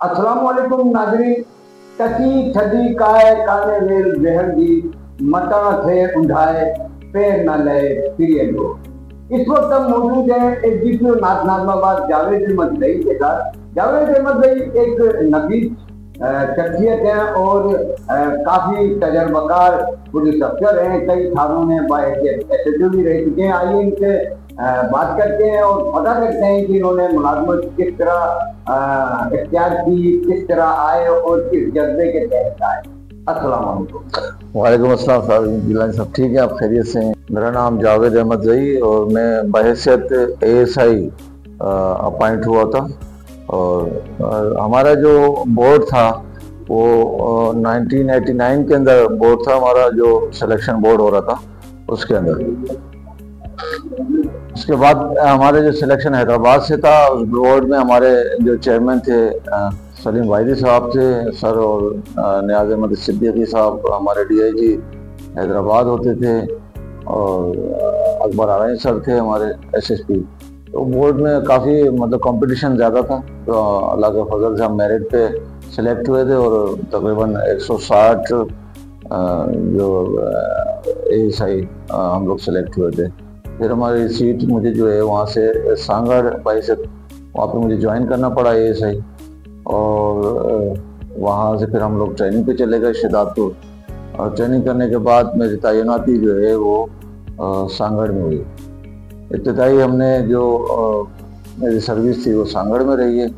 अस्सलाम वालेकुम नाज़रीन। कची ठगी काय काने वेल जहर दी मता से उंधाए पैर न लए पीरियड को। इस वक्त हम मौजूद हैं एसडीपीओ नाजनाबाद जावेद अहमद दई के साथ। जावेद अहमद दई एक नफीस शख्सियत हैं और काफी तजर्बाकार पुलिस अफसर हैं। कई थानों में एसएचओ भी रह चुके हैं। आइए इनसे बात करते हैं और पता करते हैं कि इन्होंने मुलाजमत किस तरह इख्तियार की, किस तरह आए और किस जज्बे के तहत आए। अस्सलाम वालेकुम। वालेकुम अस्सलाम साहब, गिलानी सब ठीक है? आप खैरियत से हैं? मेरा नाम जावेद अहमद जई और मैं बहैसियत एएसआई अपॉइंट हुआ था। और हमारा जो बोर्ड था वो 1989 के अंदर बोर्ड था हमारा, जो सिलेक्शन बोर्ड हो रहा था उसके अंदर। उसके बाद हमारे जो सिलेक्शन हैदराबाद से था, उस बोर्ड में हमारे जो चेयरमैन थे सलीम वाहिदी साहब थे सर, और नियाज अहमद सिद्दीकी साहब हमारे डीआईजी हैदराबाद होते थे, और अकबर आरई सर थे हमारे एसएसपी। तो बोर्ड में काफ़ी मतलब कंपटीशन ज़्यादा था, तो अल्लाह के फजल से हम मेरिट पे सिलेक्ट हुए थे और तकरीबन 160 जो एएसआई हम लोग सेलेक्ट हुए थे। फिर हमारी सीट मुझे जो है वहाँ से सांगड़ बाई से वहाँ पे मुझे ज्वाइन करना पड़ा एएसआई, और वहाँ से फिर हम लोग ट्रेनिंग पे चले गए शिदातपुर। और ट्रेनिंग करने के बाद मेरी तैनाती जो है वो सांगड़ में हुई। इब्तदाई हमने जो मेरी सर्विस थी वो सांगड़ में रही है,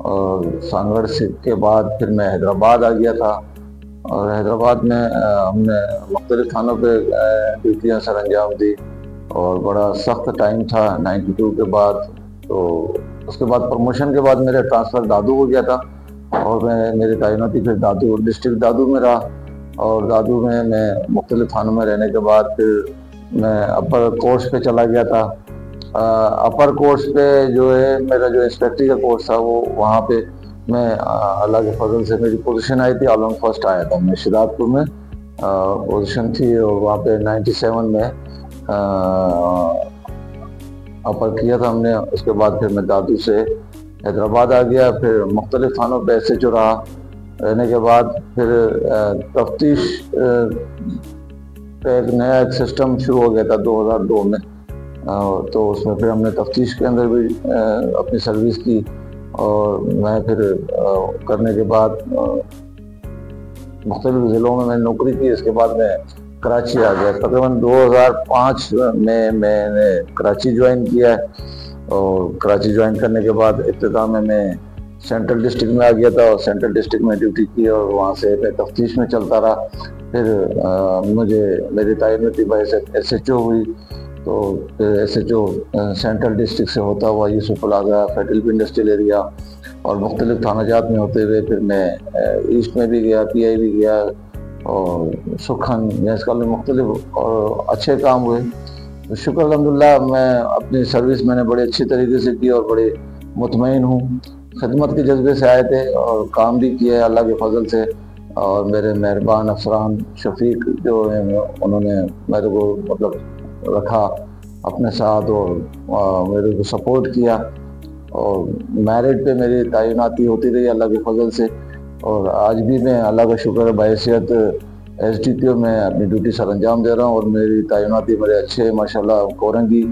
और सांगड़ से के बाद फिर मैं हैदराबाद आ गया था। और हैदराबाद में हमने मुख्तलिफ थानों पे ड्यूटियाँ सर अंजाम दी, और बड़ा सख्त टाइम था 92 के बाद। तो उसके बाद प्रमोशन के बाद मेरे ट्रांसफ़र दादू हो गया था, और मेरी तैनाती फिर दादू डिस्ट्रिक्ट दादू में रहा। और दादू में मैं मुख्तलिफ थानों में रहने के बाद फिर मैं अपर कोर्स पे चला गया था। अपर कोर्स पे जो है मेरा जो इंस्पेक्टरी का कोर्स था वो वहाँ पे मैं अल्लाह के फजल से मेरी पोजीशन आई थी, ऑल फर्स्ट आया था मैं शिदातपुर में पोजीशन थी, और वहाँ पे 97 में अपर किया था हमने। उसके बाद फिर मैं दादू से हैदराबाद आ गया, फिर मुख्तलिफ थानों पे एसएचओ रहा। रहने के बाद फिर तफ्तीश एक नया एक सिस्टम शुरू हो गया था 2002 में, तो उसमें फिर हमने तफ्तीश के अंदर भी अपनी सर्विस की। और मैं फिर करने के बाद मुख्तलिफ ज़िलों में मैंने नौकरी की। इसके बाद मैं कराची आ गया। तकरीबन 2005 में मैंने कराची ज्वाइन किया, और कराची ज्वाइन करने के बाद इब्तिदा में मैं सेंट्रल डिस्ट्रिक्ट में आ गया था, और सेंट्रल डिस्ट्रिक्ट में ड्यूटी की, और वहाँ से मैं तफ्तीश में चलता रहा। फिर मुझे मेरी तैनाती बहैसियत एसएचओ हुई, तो फिर एसएचओ सेंट्रल डिस्ट्रिक्ट से होता हुआ Yusuf plaza, federal industrial area और मुख्तलिफ थानाजात में होते हुए फिर मैं ईस्ट में भी गया, पीआई भी गया, और सुखन इसका मुख्तलिफ और अच्छे काम हुए। तो शुक्र अल्हम्दुलिल्लाह, मैं अपनी सर्विस मैंने बड़े अच्छी तरीके से की और बड़े मुतमईन हूँ। खिदमत के जज्बे से आए थे और काम भी किया है अल्लाह के फजल से। और मेरे मेहरबान अफसरान शफीक जो है उन्होंने मेरे को मतलब रखा अपने साथ और मेरे को सपोर्ट किया, और मेरिट पे मेरी तैनाती होती रही अल्लाह के फजल से। और आज भी मैं अल्लाह का शुक्र बहैसियत एसडीपीओ में अपनी ड्यूटी सर अंजाम दे रहा हूँ, और मेरी तैनाती मेरे अच्छे माशाल्लाह कोरंगी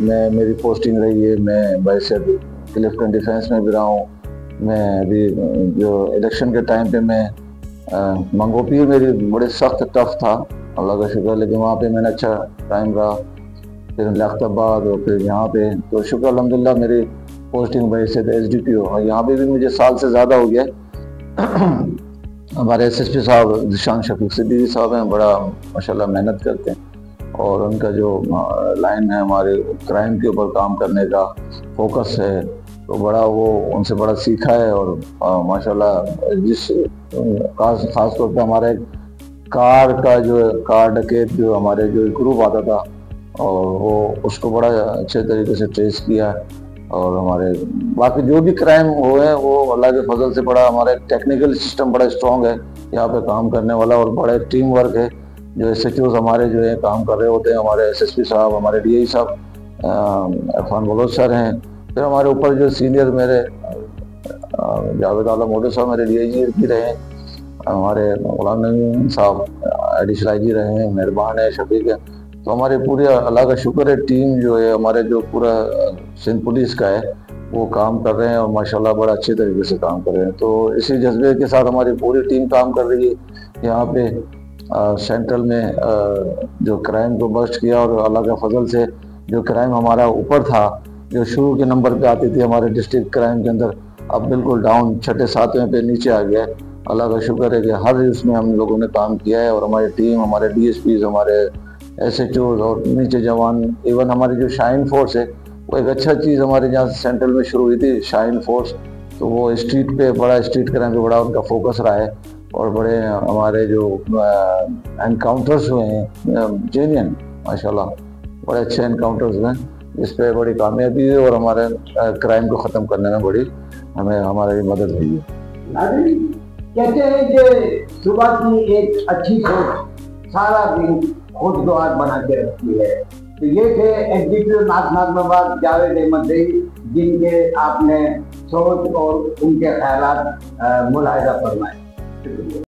में मेरी पोस्टिंग रही है। मैं बहैसियत क्लिफ्टन डिफेंस में भी रहा हूँ। मैं अभी जो इलेक्शन के टाइम पे मैं मंगोपीर मेरी बड़े सख्त टफ था अल्लाह का शुक्र, लेकिन वहाँ पे मैंने अच्छा टाइम रहा। फिर लियाकताबाद और फिर यहाँ पे, तो शुक्र अल्हम्दुलिल्लाह मेरी पोस्टिंग बहैसियत एसडीपीओ, और यहाँ पे भी मुझे साल से ज़्यादा हो गया। हमारे एसएसपी साहब जिशान शफीक सिद्दीकी साहब हैं, बड़ा माशाल्लाह मेहनत करते हैं, और उनका जो लाइन है हमारे क्राइम के ऊपर काम करने का फोकस है, तो बड़ा वो उनसे बड़ा सीखा है। और माशाल्लाह जिस खास तौर पे हमारा एक कार का जो कार डकैत जो हमारे जो ग्रुप आता था, और वो उसको बड़ा अच्छे तरीके से ट्रेस किया। और हमारे बाकी जो भी क्राइम हुए वो अल्लाह के फजल से बड़ा हमारा टेक्निकल सिस्टम बड़ा स्ट्रॉन्ग है यहाँ पे काम करने वाला, और बड़ा टीम वर्क है। जो एसएचओ हमारे जो है काम कर रहे होते हैं, हमारे एसएसपी साहब, हमारे डीआई साहब, इरफान बलोच सर हैं, फिर हमारे ऊपर जो सीनियर मेरे जावेद आला मोटो साहब मेरे DIG भी रहे हैं, हमारे गुलाम नबी साहब एडिशनल IG रहे हैं, मेहरबान है, शफीक है। तो हमारे पूरे अल्लाह का शुक्र है, टीम जो है हमारे जो पूरा सिंध पुलिस का है वो काम कर रहे हैं और माशाल्लाह बड़ा अच्छे तरीके से काम कर रहे हैं। तो इसी जज्बे के साथ हमारी पूरी टीम काम कर रही है। यहाँ पे सेंट्रल में जो क्राइम को बस्ट किया और अल्लाह का फजल से जो क्राइम हमारा ऊपर था, जो शुरू के नंबर पे आती थी हमारे डिस्ट्रिक्ट क्राइम के अंदर, अब बिल्कुल डाउन 6-7वें पे नीचे आ गया है। अल्लाह का शुक्र है कि हर उसमें हम लोगों ने काम किया है और हमारी टीम, हमारे DSPs, हमारे SHOs और नीचे जवान, इवन हमारी जो शाइन फोर्स है वो एक अच्छा चीज़ हमारे यहाँ सेंट्रल में शुरू हुई थी, शाइन फोर्स। तो वो स्ट्रीट पे बड़ा, स्ट्रीट क्राइम पे बड़ा उनका फोकस रहा है और बड़े हमारे जो एनकाउंटर्स हुए हैं जेन्युइन, माशाल्लाह बड़े अच्छे एनकाउंटर्स हुए हैं। इस पे बड़ी कामयाबी है और हमारे क्राइम को ख़त्म करने में बड़ी हमें हमारी मदद हुई है। कहते हैं कि सुबह की एक अच्छी सोच सारा दिन खुशगवार बना के रखती है। तो ये थे एग्जीक्यूटिव नागनवाब जावेद अहमद ज़ई, जिनके आपने सोच और उनके ख्यालात मुलाहिजा फरमाए।